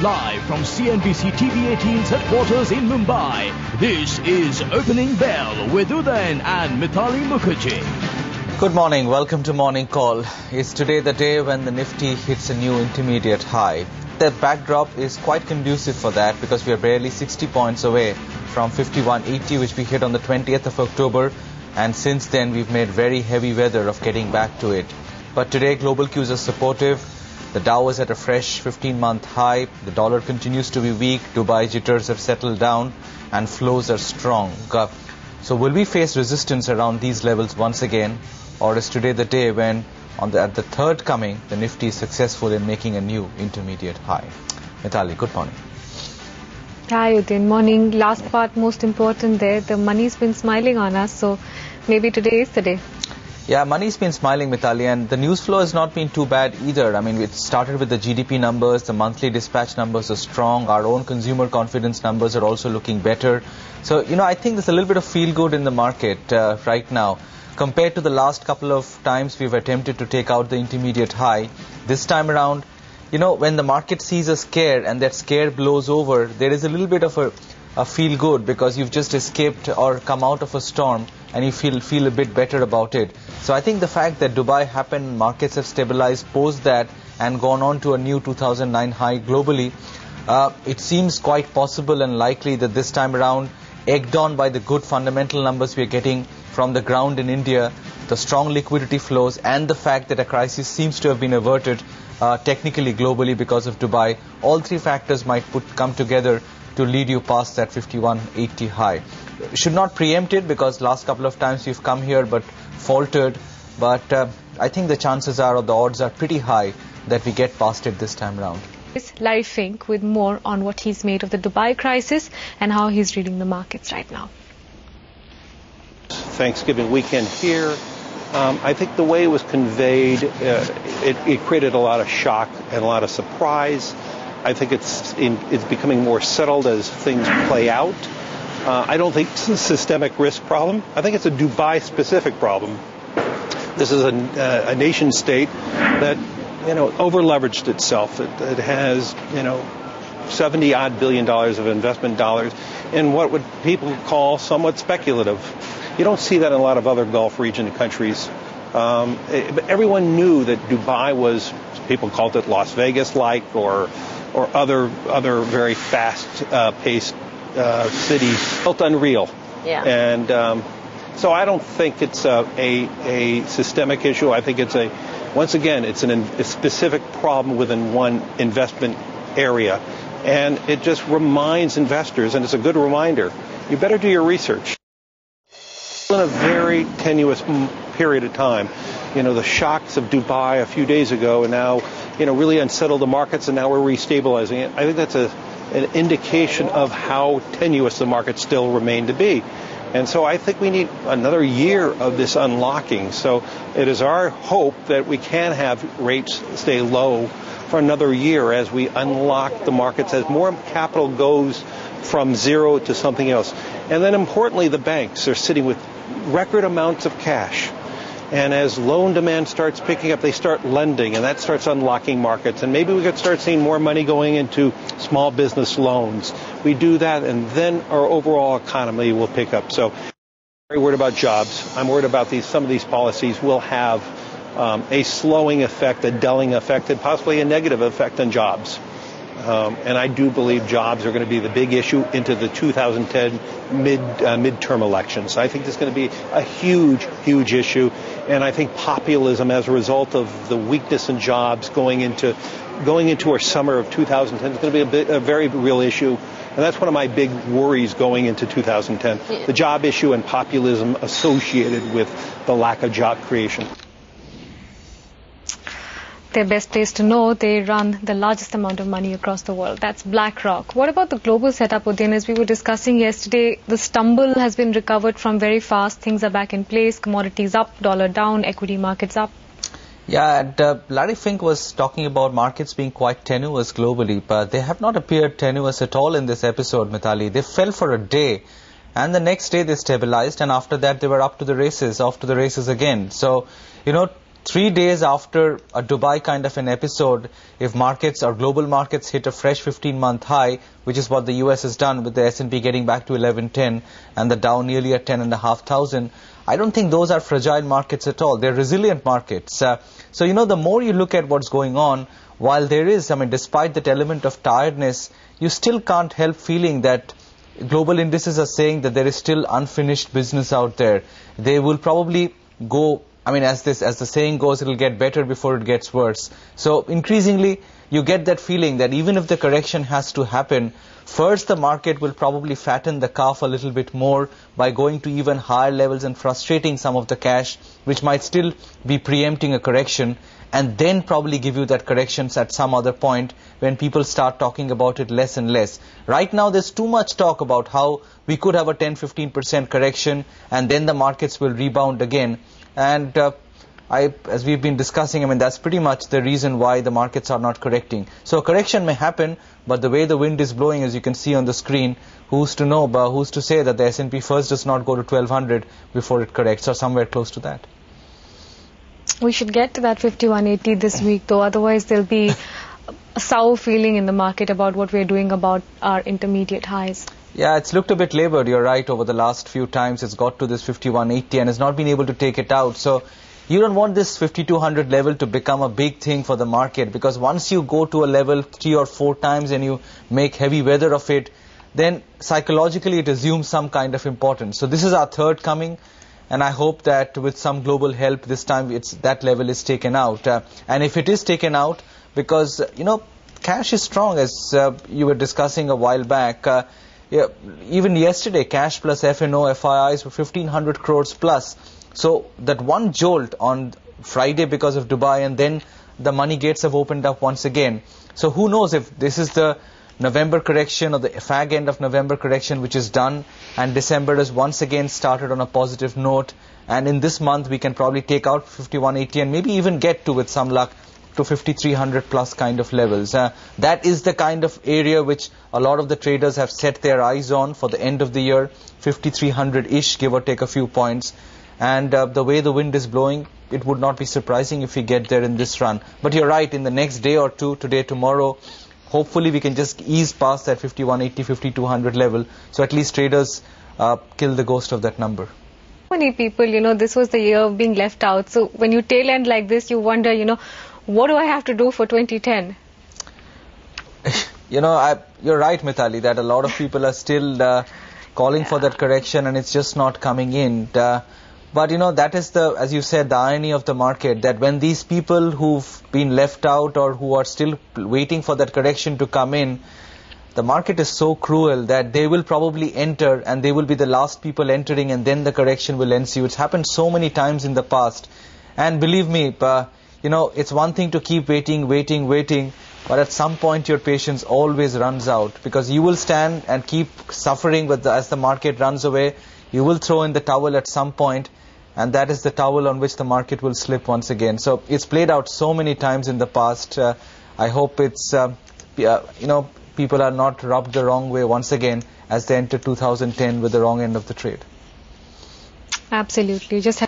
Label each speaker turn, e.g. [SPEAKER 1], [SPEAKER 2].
[SPEAKER 1] Live from CNBC TV18's headquarters in Mumbai, this is Opening Bell with Udayan and Mithali Mukherjee.
[SPEAKER 2] Good morning. Welcome to Morning Call. Is today the day when the Nifty hits a new intermediate high? The backdrop is quite conducive for that because we are barely 60 points away from 5180, which we hit on the 20th of October. And since then, we've made very heavy weather of getting back to it. But today, global cues are supportive. The Dow is at a fresh 15-month high. The dollar continues to be weak. Dubai jitters have settled down and flows are strong. So will we face resistance around these levels once again? Or is today the day when, at the third coming, the Nifty is successful in making a new intermediate high? Mithali, good morning.
[SPEAKER 3] Hi, Udayan. Morning. Last part, most important there. The money's been smiling on us, so maybe today is the day.
[SPEAKER 2] Yeah, money's been smiling, Mithali, and the news flow has not been too bad either. I mean, it started with the GDP numbers, the monthly dispatch numbers are strong, our own consumer confidence numbers are also looking better. So, I think there's a little bit of feel-good in the market right now. Compared to the last couple of times we've attempted to take out the intermediate high, this time around, when the market sees a scare and that scare blows over, there is a little bit of a feel good because you've just escaped or come out of a storm and you feel a bit better about it. So I think the fact that Dubai happened, markets have stabilized post that and gone on to a new 2009 high globally, it seems quite possible and likely that this time around, egged on by the good fundamental numbers we are getting from the ground in India, the strong liquidity flows and the fact that a crisis seems to have been averted technically globally because of Dubai, all three factors might come together to lead you past that 5180 high. Should not preempt it because last couple of times we've come here but faltered. But I think the chances are, or the odds are pretty high that we get past it this time around.
[SPEAKER 3] Larry Fink with more on what he's made of the Dubai crisis and how he's reading the markets right now.
[SPEAKER 4] Thanksgiving weekend here. I think the way it was conveyed, it created a lot of shock and a lot of surprise. I think it's becoming more settled as things play out. I don't think it's a systemic risk problem. I think it's a Dubai-specific problem. This is a nation state that, over-leveraged itself. It has, $70-odd billion of investment dollars in what would people call somewhat speculative. You don't see that in a lot of other Gulf region countries. But everyone knew that Dubai was, people called it Las Vegas-like or other very fast-paced cities, felt unreal.
[SPEAKER 3] Yeah.
[SPEAKER 4] And so I don't think it's a systemic issue. I think it's a specific problem within one investment area. And it just reminds investors, and it's a good reminder, you better do your research. In a very tenuous period of time, the shocks of Dubai a few days ago and now, really unsettled the markets, and now we're restabilizing it. I think that's an indication of how tenuous the markets still remain to be. And so I think we need another year of this unlocking. So it is our hope that we can have rates stay low for another year as we unlock the markets, as more capital goes from zero to something else. And then importantly, the banks are sitting with record amounts of cash. And as loan demand starts picking up, they start lending, and that starts unlocking markets. And maybe we could start seeing more money going into small business loans. We do that, and then our overall economy will pick up. So I'm very worried about jobs. I'm worried about some of these policies will have a slowing effect, a dulling effect, and possibly a negative effect on jobs. And I do believe jobs are going to be the big issue into the 2010 midterm elections. I think this is going to be a huge, huge issue. And I think populism, as a result of the weakness in jobs going into our summer of 2010, is going to be a very real issue. And that's one of my big worries going into 2010, the job issue and populism associated with the lack of job creation.
[SPEAKER 3] Their best place to know, they run the largest amount of money across the world. That's BlackRock. What about the global setup, Udayan? As we were discussing yesterday, the stumble has been recovered from very fast. Things are back in place. Commodities up, dollar down, equity markets up.
[SPEAKER 2] Yeah, and Larry Fink was talking about markets being quite tenuous globally, but they have not appeared tenuous at all in this episode, Mithali. They fell for a day, and the next day they stabilized, and after that they were off to the races again. So, 3 days after a Dubai kind of an episode, if markets or global markets hit a fresh 15-month high, which is what the US has done with the S&P getting back to 1110 and the Dow nearly at 10,500, I don't think those are fragile markets at all. They're resilient markets. So, the more you look at what's going on, while there is, despite that element of tiredness, you still can't help feeling that global indices are saying that there is still unfinished business out there. They will probably go, as the saying goes, it'll get better before it gets worse. So increasingly, you get that feeling that even if the correction has to happen, first the market will probably fatten the calf a little bit more by going to even higher levels and frustrating some of the cash, which might still be preempting a correction, and then probably give you that corrections at some other point when people start talking about it less and less. Right now, there's too much talk about how we could have a 10-15% correction and then the markets will rebound again. And as we've been discussing, that's pretty much the reason why the markets are not correcting. So a correction may happen, but the way the wind is blowing, as you can see on the screen, who's to know, but who's to say that the S&P first does not go to 1200 before it corrects, or somewhere close to that.
[SPEAKER 3] We should get to that 5180 this week, though. Otherwise, there'll be a sour feeling in the market about what we're doing about our intermediate highs.
[SPEAKER 2] Yeah, it's looked a bit labored, you're right, over the last few times. It's got to this 5180 and has not been able to take it out. So you don't want this 5200 level to become a big thing for the market, because once you go to a level 3 or 4 times and you make heavy weather of it, then psychologically it assumes some kind of importance. So this is our third coming. And I hope that with some global help, this time that level is taken out. And if it is taken out, because, cash is strong, as you were discussing a while back. Even yesterday, cash plus F&O, FIIs were 1,500 crores plus. So that one jolt on Friday because of Dubai, and then the money gates have opened up once again. So who knows if this is the November correction or the fag end of November correction which is done, and December has once again started on a positive note, and in this month we can probably take out 5180 and maybe even get to, with some luck, to 5300 plus kind of levels. That is the kind of area which a lot of the traders have set their eyes on for the end of the year, 5300-ish, give or take a few points. And the way the wind is blowing, it would not be surprising if we get there in this run. But you're right, in the next day or two, today, tomorrow, hopefully we can just ease past that 5180, 5200 level. So at least traders kill the ghost of that number.
[SPEAKER 3] Many people, this was the year of being left out. So when you tail end like this, you wonder, what do I have to do for 2010?
[SPEAKER 2] You're right, Mithali, that a lot of people are still calling for that correction, and it's just not coming in. But that is as you said, the irony of the market, that when these people who've been left out or who are still waiting for that correction to come in, the market is so cruel that they will probably enter and they will be the last people entering, and then the correction will ensue. It's happened so many times in the past. And believe me, it's one thing to keep waiting, but at some point your patience always runs out, because you will stand and keep suffering as the market runs away. You will throw in the towel at some point, and that is the towel on which the market will slip once again. So it's played out so many times in the past. I hope it's, people are not rubbed the wrong way once again as they enter 2010 with the wrong end of the trade.
[SPEAKER 3] Absolutely. Just